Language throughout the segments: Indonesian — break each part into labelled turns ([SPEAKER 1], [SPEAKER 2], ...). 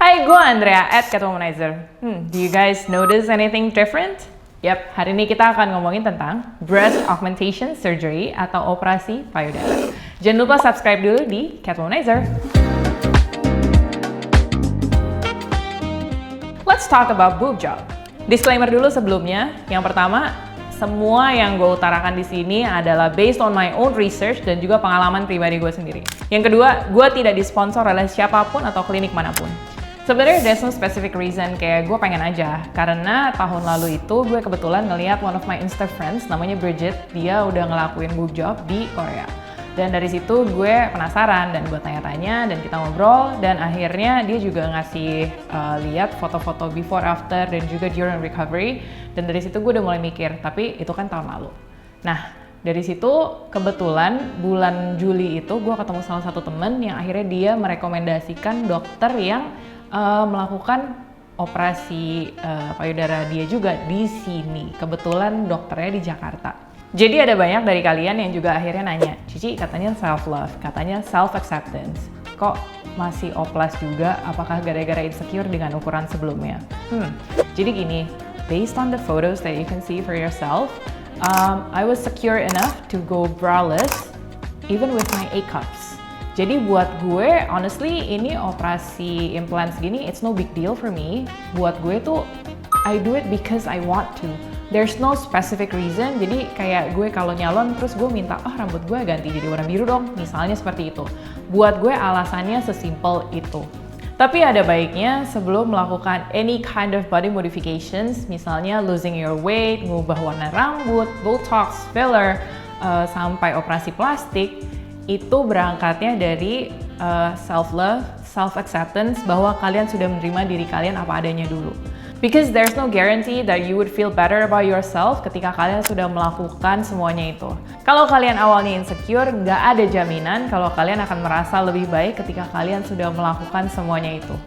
[SPEAKER 1] Hai, gue Andrea at Catwomanizer. Do you guys notice anything different? Yap, hari ini kita akan ngomongin tentang breast augmentation surgery atau operasi payudara. Jangan lupa subscribe dulu di Catwomanizer. Let's talk about boob job. Disclaimer dulu sebelumnya. Yang pertama, semua yang gue utarakan di sini adalah based on my own research dan juga pengalaman pribadi gue sendiri. Yang kedua, gue tidak disponsor oleh siapapun atau klinik manapun. Sebenarnya there's no specific reason, kayak gue pengen aja. Karena tahun lalu itu gue kebetulan ngeliat one of my Insta friends, namanya Bridget, dia udah ngelakuin boob job di Korea. Dan dari situ gue penasaran dan gue tanya-tanya dan kita ngobrol dan akhirnya dia juga ngasih lihat foto-foto before after dan juga during recovery. Dan dari situ gue udah mulai mikir, tapi itu kan tahun lalu. Nah, dari situ kebetulan bulan Juli itu gue ketemu salah satu temen yang akhirnya dia merekomendasikan dokter yang melakukan operasi payudara dia juga di sini. Kebetulan dokternya di Jakarta. Jadi ada banyak dari kalian yang juga akhirnya nanya, Cici katanya self-love, katanya self-acceptance. Kok masih oplas juga? Apakah gara-gara insecure dengan ukuran sebelumnya? Jadi gini, based on the photos that you can see for yourself, I was secure enough to go braless even with my A cups. Jadi buat gue, honestly, ini operasi implants gini, it's no big deal for me. Buat gue tuh, I do it because I want to. There's no specific reason, jadi kayak gue kalau nyalon terus gue minta, rambut gue ganti jadi warna biru dong, misalnya seperti itu. Buat gue alasannya sesimpel itu. Tapi ada baiknya sebelum melakukan any kind of body modifications, misalnya losing your weight, ngubah warna rambut, botox, filler, sampai operasi plastik, itu berangkatnya dari self-love, self-acceptance, bahwa kalian sudah menerima diri kalian apa adanya dulu. Because there's no guarantee that you would feel better about yourself ketika kalian sudah melakukan semuanya itu. Kalau kalian awalnya insecure, nggak ada jaminan kalau kalian akan merasa lebih baik ketika kalian sudah melakukan semuanya itu.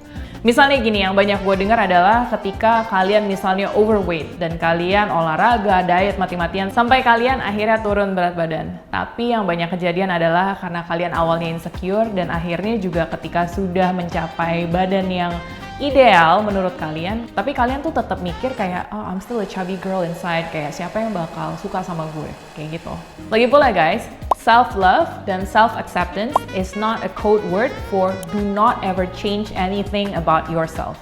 [SPEAKER 1] Misalnya gini, yang banyak gue dengar adalah ketika kalian misalnya overweight dan kalian olahraga, diet mati-matian sampai kalian akhirnya turun berat badan. Tapi yang banyak kejadian adalah karena kalian awalnya insecure dan akhirnya juga ketika sudah mencapai badan yang ideal menurut kalian, tapi kalian tuh tetap mikir kayak, I'm still a chubby girl inside, kayak siapa yang bakal suka sama gue, kayak gitu. Lagi pula guys, self-love dan self-acceptance is not a code word for do not ever change anything about yourself.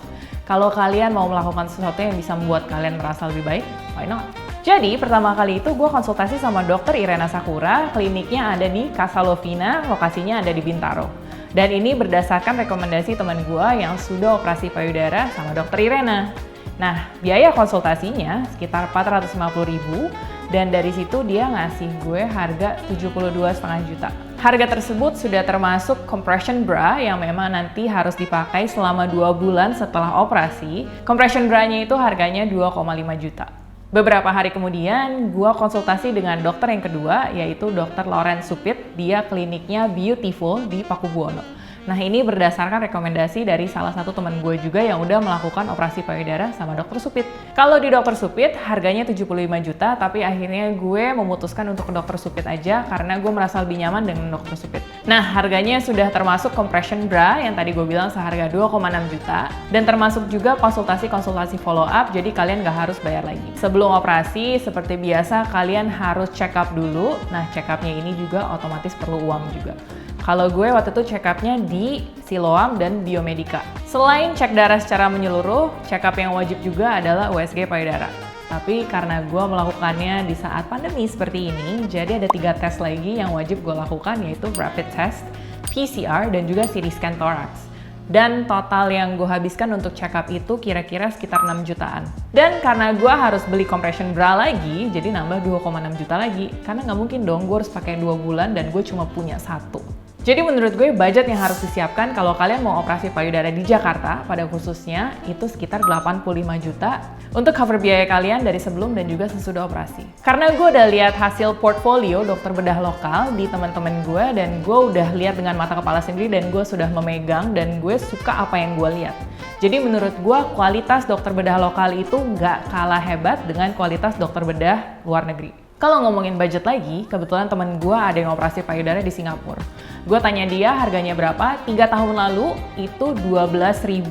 [SPEAKER 1] Kalau kalian mau melakukan sesuatu yang bisa membuat kalian merasa lebih baik, why not? Jadi pertama kali itu gue konsultasi sama dokter Irena Sakura, kliniknya ada di Casa Lovina, lokasinya ada di Bintaro. Dan ini berdasarkan rekomendasi teman gue yang sudah operasi payudara sama dokter Irena. Nah, biaya konsultasinya sekitar 450.000 dan dari situ dia ngasih gue harga 72,5 juta. Harga tersebut sudah termasuk compression bra yang memang nanti harus dipakai selama 2 bulan setelah operasi. Compression bra-nya itu harganya 2,5 juta. Beberapa hari kemudian, gue konsultasi dengan dokter yang kedua, yaitu Dr. Lawrence Supit. Dia kliniknya Beautiful di Pakubuwono. Nah, ini berdasarkan rekomendasi dari salah satu teman gue juga yang udah melakukan operasi payudara sama Dr. Supit. Kalau di Dr. Supit, harganya 75 juta, tapi akhirnya gue memutuskan untuk ke Dr. Supit aja karena gue merasa lebih nyaman dengan Dr. Supit. Nah, harganya sudah termasuk compression bra yang tadi gue bilang seharga 2,6 juta dan termasuk juga konsultasi follow up, jadi kalian gak harus bayar lagi. Sebelum operasi, seperti biasa, kalian harus check up dulu. Nah, check up-nya ini juga otomatis perlu uang juga. Kalau gue waktu itu check up-nya di Siloam dan Biomedica. Selain cek darah secara menyeluruh, check up yang wajib juga adalah USG payudara. Tapi karena gue melakukannya di saat pandemi seperti ini, jadi ada 3 tes lagi yang wajib gue lakukan, yaitu rapid test, PCR, dan juga CT scan thorax. Dan total yang gue habiskan untuk check up itu kira-kira sekitar 6 jutaan. Dan karena gue harus beli compression bra lagi, jadi nambah 2,6 juta lagi. Karena nggak mungkin dong gue harus pakai 2 bulan dan gue cuma punya 1. Jadi menurut gue budget yang harus disiapkan kalau kalian mau operasi payudara di Jakarta pada khususnya itu sekitar 85 juta untuk cover biaya kalian dari sebelum dan juga sesudah operasi. Karena gue udah lihat hasil portfolio dokter bedah lokal di teman-teman gue dan gue udah lihat dengan mata kepala sendiri dan gue sudah memegang dan gue suka apa yang gue lihat. Jadi menurut gue kualitas dokter bedah lokal itu nggak kalah hebat dengan kualitas dokter bedah luar negeri. Kalau ngomongin budget lagi, kebetulan temen gue ada yang operasi payudara di Singapura. Gue tanya dia harganya berapa, 3 tahun lalu itu 12.000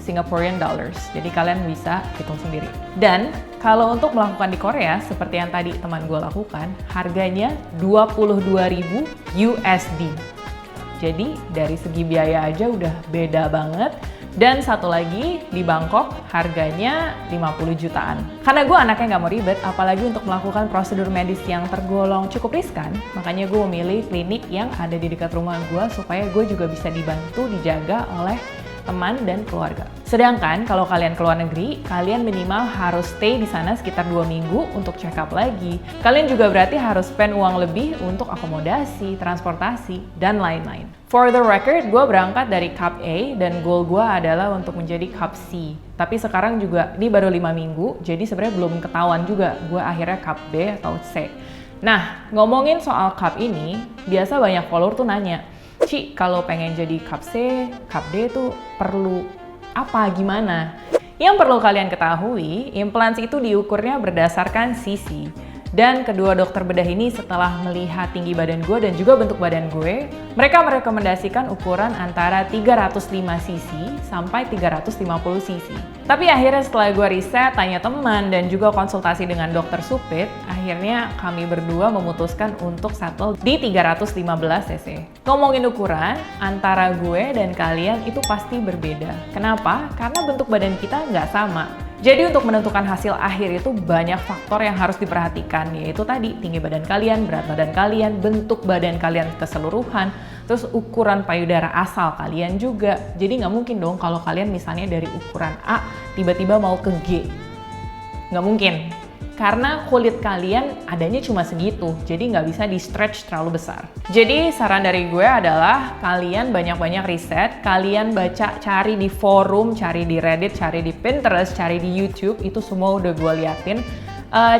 [SPEAKER 1] Singaporean dollars. Jadi kalian bisa hitung sendiri. Dan kalau untuk melakukan di Korea, seperti yang tadi teman gue lakukan, harganya 22.000 USD. Jadi dari segi biaya aja udah beda banget. Dan satu lagi, di Bangkok harganya 50 jutaan. Karena gue anaknya nggak mau ribet, apalagi untuk melakukan prosedur medis yang tergolong cukup riskan, makanya gue memilih klinik yang ada di dekat rumah gue supaya gue juga bisa dibantu, dijaga oleh teman dan keluarga. Sedangkan kalau kalian ke luar negeri, kalian minimal harus stay di sana sekitar 2 minggu untuk check up lagi. Kalian juga berarti harus spend uang lebih untuk akomodasi, transportasi, dan lain-lain. For the record, gue berangkat dari Cup A dan goal gue adalah untuk menjadi Cup C. Tapi sekarang juga, ini baru 5 minggu, jadi sebenarnya belum ketahuan juga gue akhirnya Cup B atau C. Nah, ngomongin soal Cup ini, biasa banyak follower tuh nanya, Ci, kalau pengen jadi Cup C, Cup D tuh perlu apa, gimana? Yang perlu kalian ketahui, implants itu diukurnya berdasarkan sisi. Dan kedua dokter bedah ini setelah melihat tinggi badan gue dan juga bentuk badan gue, mereka merekomendasikan ukuran antara 305 cc sampai 350 cc. Tapi akhirnya setelah gue riset, tanya teman, dan juga konsultasi dengan dokter Supit, akhirnya kami berdua memutuskan untuk settle di 315 cc. Ngomongin ukuran, antara gue dan kalian itu pasti berbeda. Kenapa? Karena bentuk badan kita nggak sama. Jadi untuk menentukan hasil akhir itu banyak faktor yang harus diperhatikan, yaitu tadi tinggi badan kalian, berat badan kalian, bentuk badan kalian keseluruhan, terus ukuran payudara asal kalian juga. Jadi nggak mungkin dong kalau kalian misalnya dari ukuran A tiba-tiba mau ke G. Nggak mungkin. Karena kulit kalian adanya cuma segitu, jadi nggak bisa di stretch terlalu besar. Jadi saran dari gue adalah kalian banyak-banyak riset, kalian baca, cari di forum, cari di Reddit, cari di Pinterest, cari di YouTube, itu semua udah gue liatin.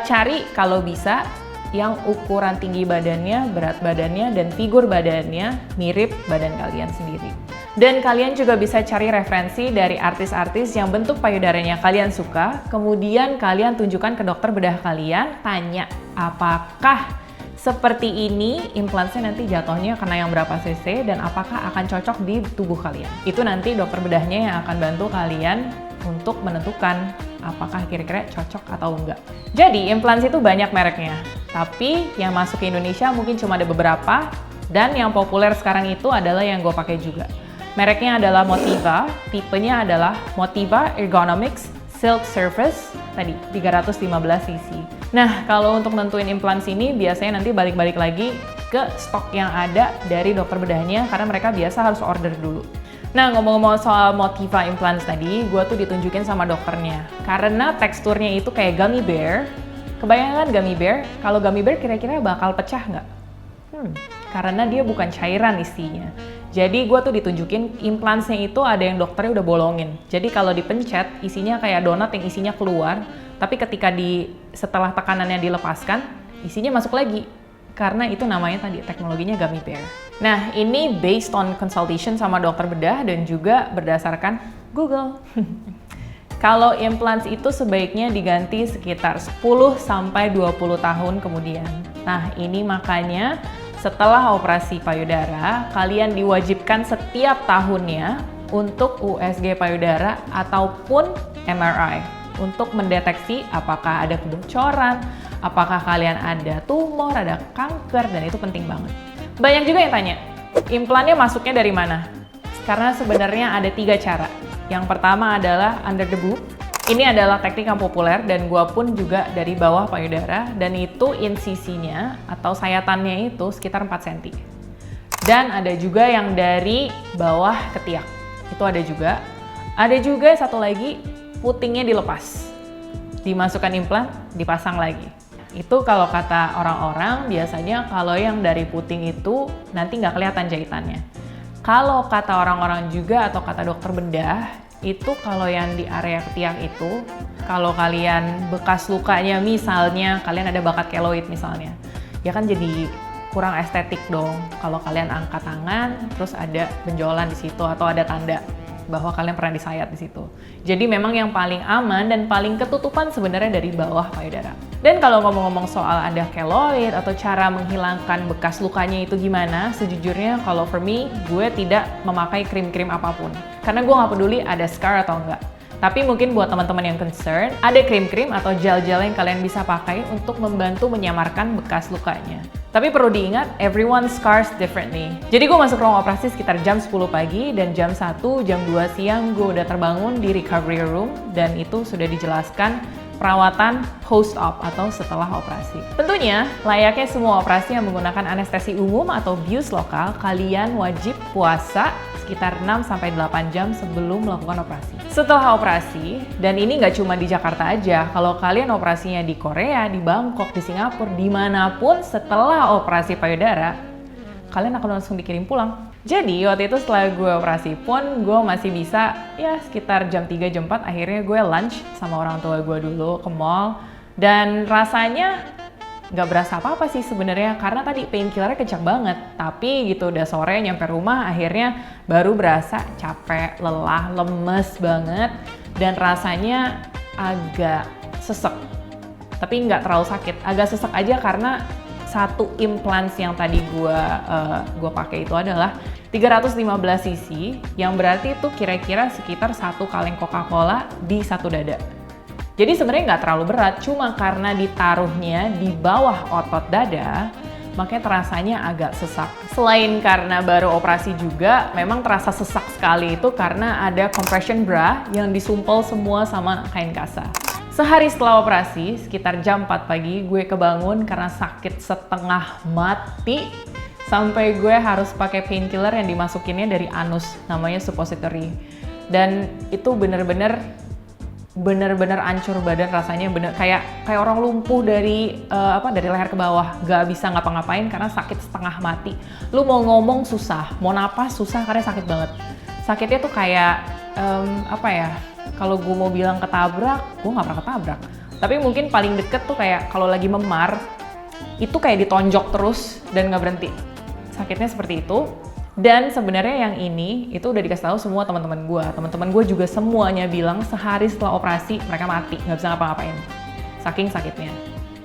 [SPEAKER 1] Cari kalau bisa yang ukuran tinggi badannya, berat badannya, dan figur badannya mirip badan kalian sendiri. Dan kalian juga bisa cari referensi dari artis-artis yang bentuk payudaranya kalian suka, kemudian kalian tunjukkan ke dokter bedah kalian, tanya apakah seperti ini implantsnya nanti jatuhnya kena yang berapa cc dan apakah akan cocok di tubuh kalian. Itu nanti dokter bedahnya yang akan bantu kalian untuk menentukan apakah kira-kira cocok atau enggak. Jadi implants itu banyak mereknya, tapi yang masuk ke Indonesia mungkin cuma ada beberapa, dan yang populer sekarang itu adalah yang gue pakai juga. Mereknya adalah Motiva, tipenya adalah Motiva Ergonomics Silk Surface, tadi 315 cc. Nah, kalau untuk nentuin implants ini biasanya nanti balik-balik lagi ke stok yang ada dari dokter bedahnya, karena mereka biasa harus order dulu. Nah, ngomong-ngomong soal Motiva implants tadi, gue tuh ditunjukin sama dokternya. Karena teksturnya itu kayak gummy bear. Kebayangkan gummy bear? Kalau gummy bear kira-kira bakal pecah nggak? Karena dia bukan cairan isinya. Jadi gue tuh ditunjukin implantsnya itu ada yang dokternya udah bolongin. Jadi kalau dipencet isinya kayak donat yang isinya keluar, tapi ketika setelah tekanannya dilepaskan, isinya masuk lagi. Karena itu namanya tadi teknologinya gummy bear. Nah, ini based on consultation sama dokter bedah dan juga berdasarkan Google. Kalau implants itu sebaiknya diganti sekitar 10 sampai 20 tahun kemudian. Nah, ini makanya setelah operasi payudara, kalian diwajibkan setiap tahunnya untuk USG payudara ataupun MRI untuk mendeteksi apakah ada kebocoran, apakah kalian ada tumor, ada kanker, dan itu penting banget. Banyak juga yang tanya, implannya masuknya dari mana? Karena sebenarnya ada 3 cara. Yang pertama adalah under the boob. Ini adalah teknik yang populer dan gua pun juga dari bawah payudara, dan itu insisinya atau sayatannya itu sekitar 4 cm. Dan ada juga yang dari bawah ketiak. Itu ada juga. Ada juga satu lagi, putingnya dilepas. Dimasukkan implan, dipasang lagi. Itu kalau kata orang-orang biasanya kalau yang dari puting itu nanti nggak kelihatan jahitannya. Kalau kata orang-orang juga atau kata dokter bedah, itu kalau yang di area ketiak itu, kalau kalian bekas lukanya misalnya, kalian ada bakat keloid misalnya, ya kan jadi kurang estetik dong kalau kalian angkat tangan, terus ada benjolan di situ atau ada tanda. bahwa kalian pernah disayat di situ. Jadi memang yang paling aman dan paling ketutupan sebenarnya dari bawah payudara. Dan kalau ngomong-ngomong soal ada keloid atau cara menghilangkan bekas lukanya itu gimana, sejujurnya kalau for me, gue tidak memakai krim-krim apapun. Karena gue nggak peduli ada scar atau enggak. Tapi mungkin buat teman-teman yang concern, ada krim-krim atau gel-gel yang kalian bisa pakai untuk membantu menyamarkan bekas lukanya. Tapi perlu diingat, everyone scars differently. Jadi gue masuk ruang operasi sekitar jam 10 pagi dan jam 1, jam 2 siang gue udah terbangun di recovery room dan itu sudah dijelaskan perawatan post-op atau setelah operasi. Tentunya, layaknya semua operasi yang menggunakan anestesi umum atau bius lokal, kalian wajib puasa sekitar 6-8 jam sebelum melakukan operasi. Setelah operasi, dan ini nggak cuma di Jakarta aja, kalau kalian operasinya di Korea, di Bangkok, di Singapura, dimanapun setelah operasi payudara, kalian akan langsung dikirim pulang. Jadi waktu itu setelah gue operasi pun, gue masih bisa ya sekitar jam 3, jam 4, akhirnya gue lunch sama orang tua gue dulu ke mall. Dan rasanya nggak berasa apa-apa sih sebenarnya karena tadi painkillernya kencang banget. Tapi gitu udah sore nyampe rumah akhirnya baru berasa capek, lelah, lemes banget. Dan rasanya agak sesek. Tapi nggak terlalu sakit, agak sesek aja karena satu implants yang tadi gue pakai itu adalah 315 cc yang berarti itu kira-kira sekitar 1 kaleng Coca-Cola di satu dada. Jadi sebenarnya nggak terlalu berat, cuma karena ditaruhnya di bawah otot dada, makanya terasanya agak sesak. Selain karena baru operasi juga, memang terasa sesak sekali itu karena ada compression bra yang disumpel semua sama kain kasa. Sehari setelah operasi, sekitar jam 4 pagi, gue kebangun karena sakit setengah mati. Sampai gue harus pakai painkiller yang dimasukinnya dari anus, namanya suppository. Dan itu bener-bener ancur badan rasanya, bener kayak orang lumpuh dari leher ke bawah, gak bisa ngapa-ngapain karena sakit setengah mati. Lu mau ngomong susah, mau napas susah karena sakit banget. Sakitnya tuh kayak kalau gue mau bilang ketabrak, gue nggak pernah ketabrak. Tapi mungkin paling deket tuh kayak kalau lagi memar, itu kayak ditonjok terus dan nggak berhenti. Sakitnya seperti itu. Dan sebenarnya yang ini itu udah dikasih tahu semua teman-teman gue. Teman-teman gue juga semuanya bilang sehari setelah operasi mereka mati, nggak bisa ngapa-ngapain. Saking sakitnya.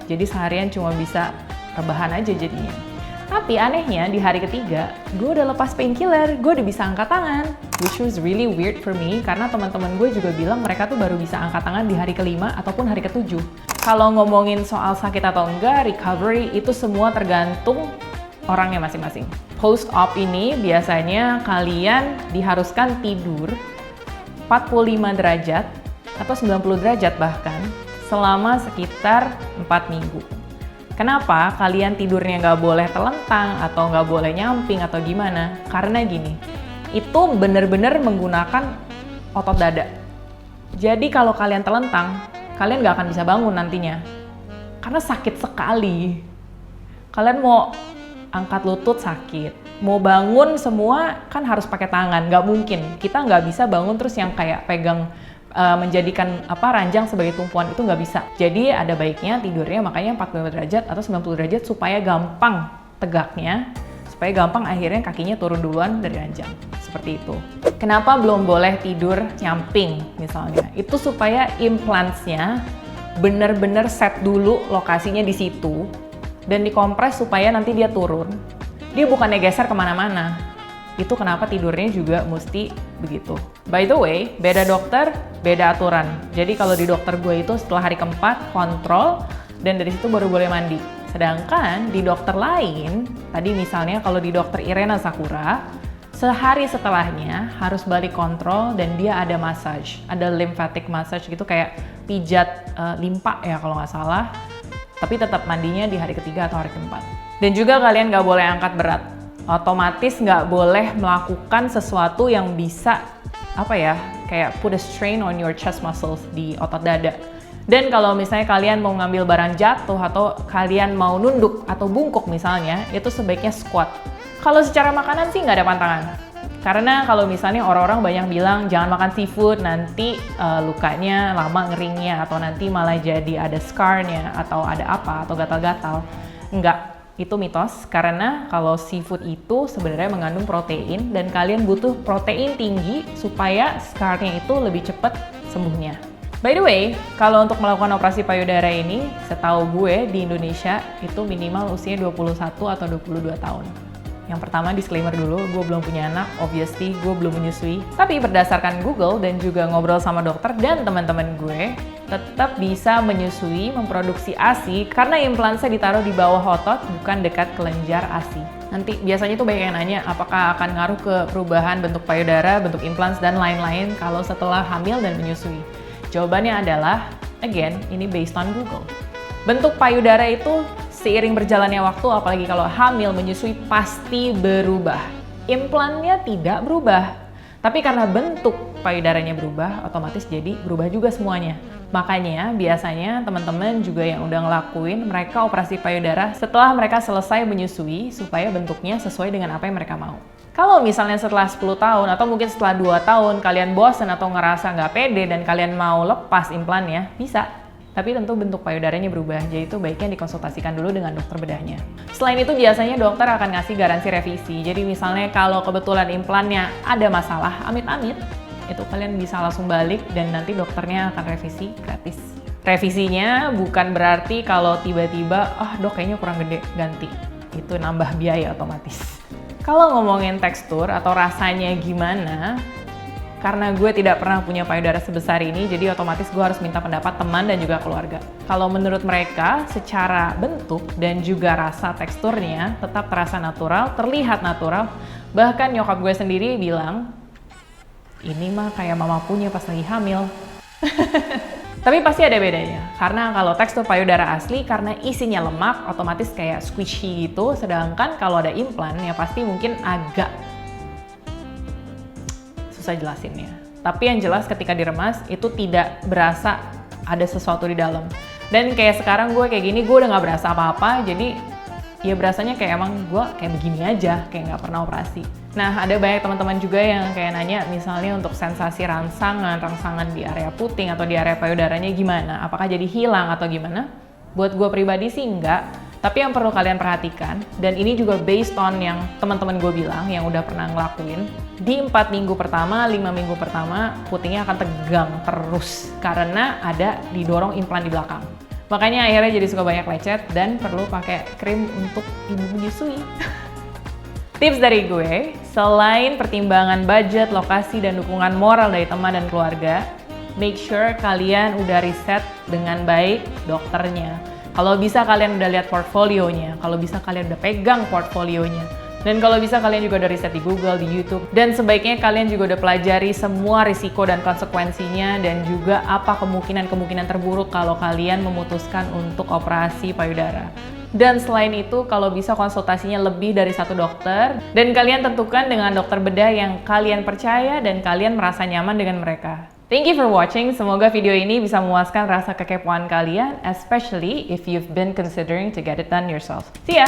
[SPEAKER 1] Jadi seharian cuma bisa rebahan aja jadinya. Tapi anehnya di hari ketiga, gue udah lepas painkiller, gue udah bisa angkat tangan. Which was really weird for me, karena teman-teman gue juga bilang mereka tuh baru bisa angkat tangan di hari kelima ataupun hari ketujuh. Kalau ngomongin soal sakit atau enggak, recovery itu semua tergantung orangnya masing-masing. Post-op ini biasanya kalian diharuskan tidur 45 derajat atau 90 derajat bahkan selama sekitar 4 minggu. Kenapa kalian tidurnya nggak boleh telentang atau nggak boleh nyamping atau gimana? Karena gini, itu bener-bener menggunakan otot dada. Jadi kalau kalian telentang, kalian nggak akan bisa bangun nantinya. Karena sakit sekali. Kalian mau angkat lutut sakit, mau bangun semua kan harus pakai tangan, nggak mungkin. Kita nggak bisa bangun terus yang kayak pegang menjadikan ranjang sebagai tumpuan, itu nggak bisa. Jadi ada baiknya tidurnya makanya 45 derajat atau 90 derajat supaya gampang tegaknya, supaya gampang akhirnya kakinya turun duluan dari ranjang. Seperti itu. Kenapa belum boleh tidur nyamping misalnya? Itu supaya implantsnya bener-bener set dulu lokasinya di situ dan dikompres supaya nanti dia turun. Dia bukannya geser kemana-mana. Itu kenapa tidurnya juga mesti begitu. By the way, beda dokter, beda aturan. Jadi kalau di dokter gue itu setelah hari keempat kontrol dan dari situ baru boleh mandi. Sedangkan di dokter lain, tadi misalnya kalau di dokter Irena Sakura, sehari setelahnya harus balik kontrol dan dia ada massage. Ada lymphatic massage gitu kayak pijat limpa ya kalau nggak salah. Tapi tetap mandinya di hari ketiga atau hari keempat. Dan juga kalian nggak boleh angkat berat. Otomatis nggak boleh melakukan sesuatu yang bisa kayak put a strain on your chest muscles di otot dada. Dan kalau misalnya kalian mau ngambil barang jatuh atau kalian mau nunduk atau bungkuk misalnya, itu sebaiknya squat. Kalau secara makanan sih nggak ada pantangan. Karena kalau misalnya orang-orang banyak bilang jangan makan seafood, nanti lukanya lama ngeringnya atau nanti malah jadi ada scar-nya atau ada atau gatal-gatal. Enggak. Itu mitos, karena kalau seafood itu sebenarnya mengandung protein dan kalian butuh protein tinggi supaya scarnya itu lebih cepat sembuhnya. By the way, kalau untuk melakukan operasi payudara ini, setahu gue di Indonesia itu minimal usia 21 atau 22 tahun. Yang pertama, disclaimer dulu, gue belum punya anak, obviously gue belum menyusui. Tapi berdasarkan Google dan juga ngobrol sama dokter dan teman-teman gue, tetap bisa menyusui, memproduksi ASI karena implansnya ditaruh di bawah otot, bukan dekat kelenjar ASI. Nanti biasanya tuh banyak yang nanya, apakah akan ngaruh ke perubahan bentuk payudara, bentuk implants, dan lain-lain kalau setelah hamil dan menyusui. Jawabannya adalah, again, ini based on Google. Bentuk payudara itu seiring berjalannya waktu, apalagi kalau hamil menyusui, pasti berubah. Implannya tidak berubah, tapi karena bentuk payudaranya berubah, otomatis jadi berubah juga semuanya. Makanya biasanya teman-teman juga yang udah ngelakuin, mereka operasi payudara setelah mereka selesai menyusui supaya bentuknya sesuai dengan apa yang mereka mau. Kalau misalnya setelah 10 tahun atau mungkin setelah 2 tahun kalian bosan atau ngerasa nggak pede dan kalian mau lepas implannya, bisa. Tapi tentu bentuk payudaranya berubah, jadi itu baiknya dikonsultasikan dulu dengan dokter bedahnya. Selain itu biasanya dokter akan ngasih garansi revisi. Jadi misalnya kalau kebetulan implannya ada masalah, amit-amit, itu kalian bisa langsung balik dan nanti dokternya akan revisi gratis. Revisinya bukan berarti kalau tiba-tiba, dok kayaknya kurang gede, ganti. Itu nambah biaya otomatis. Kalau ngomongin tekstur atau rasanya gimana, karena gue tidak pernah punya payudara sebesar ini, jadi otomatis gue harus minta pendapat teman dan juga keluarga. Kalau menurut mereka, secara bentuk dan juga rasa teksturnya tetap terasa natural, terlihat natural. Bahkan nyokap gue sendiri bilang, ini mah kayak mama punya pas lagi hamil. Tapi pasti ada bedanya, karena kalau tekstur payudara asli, karena isinya lemak, otomatis kayak squishy gitu, sedangkan kalau ada implan, ya pasti mungkin agak susah jelasinnya. Tapi yang jelas ketika diremas, itu tidak berasa ada sesuatu di dalam. Dan kayak sekarang gue kayak gini, gue udah gak berasa apa-apa, jadi ya berasanya kayak emang gue kayak begini aja, kayak gak pernah operasi. Nah, ada banyak teman-teman juga yang kayak nanya, misalnya untuk sensasi rangsangan di area puting atau di area payudaranya gimana? Apakah jadi hilang atau gimana? Buat gue pribadi sih enggak, tapi yang perlu kalian perhatikan, dan ini juga based on yang teman-teman gue bilang, yang udah pernah ngelakuin, di 4 minggu pertama, 5 minggu pertama, putingnya akan tegang terus, karena ada didorong implan di belakang. Makanya akhirnya jadi suka banyak lecet, dan perlu pakai krim untuk ibu menyusui. Tips dari gue, selain pertimbangan budget, lokasi, dan dukungan moral dari teman dan keluarga, make sure kalian udah riset dengan baik dokternya. Kalau bisa kalian udah lihat portfolionya, kalau bisa kalian udah pegang portfolionya, dan kalau bisa kalian juga udah riset di Google, di YouTube, dan sebaiknya kalian juga udah pelajari semua risiko dan konsekuensinya, dan juga apa kemungkinan-kemungkinan terburuk kalau kalian memutuskan untuk operasi payudara. Dan selain itu, kalau bisa konsultasinya lebih dari 1 dokter, dan kalian tentukan dengan dokter bedah yang kalian percaya dan kalian merasa nyaman dengan mereka. Thank you for watching, semoga video ini bisa memuaskan rasa kekepoan kalian, especially if you've been considering to get it done yourself. See ya!